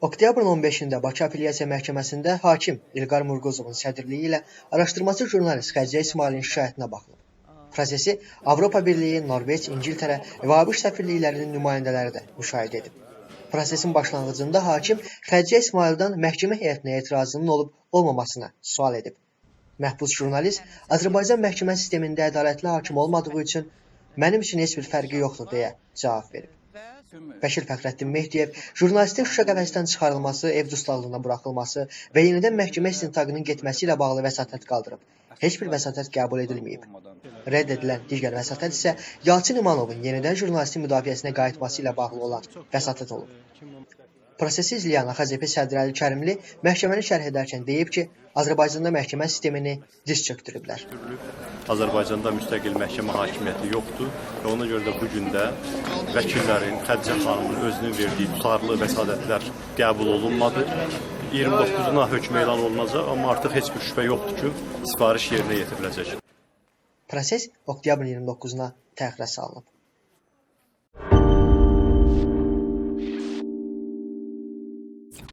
Oktyabrın 15-də Bakı Apellyasiya Məhkəməsində hakim İlqar Murquzovun sədrliyi ilə araşdırmacı jurnalist Xədicə İsmailin şikayətinə baxılıb. Prosesi Avropa Birliyi, Norveç, İngiltərə və ABŞ səfirliklərinin nümayəndələri də müşahidə edib. Prosesin başlanğıcında hakim Xədicə İsmaildən məhkəmə heyətinə etirazının olub-olmamasını sual edib. Məhbus jurnalist Azərbaycan məhkəmə sistemində ədalətli hakim olmadığı üçün mənim üçün heç bir fərqi yoxdur deyə cavab verib. Bəşir Fəxrəddin Mehdiyev jurnalistin Şuşa qəfəsindən çıxarılması, ev dustaqlığına buraxılması və yenidən məhkəmə istintaqının getməsi ilə bağlı vəsatət qaldırıb. Heç bir vəsatət qəbul edilməyib. Rədd edilən digər vəsatət isə Yalçın İmanovun yenidən jurnalistin müdafiəsinə qayıtması ilə bağlı olan vəsatət olub. Prosesi izləyən AXCP sədri Əli Kərimli məhkəməni şərh edərkən deyib ki, Azərbaycanda məhkəmə sistemini diz çökdürüblər. Azərbaycanda müstəqil məhkəmə hakimiyyəti yoxdur və ona görə də bu gün də vəkillərin, Xədicə xanımın özünün verdiyi tutarlı vəsadətlər qəbul olunmadı. 29-una hökm elan olunacaq, amma artıq heç bir şübhə yoxdur ki, sifariş yerinə yetiriləcək. Proses oktyabrın 29-na təxirə salınıb.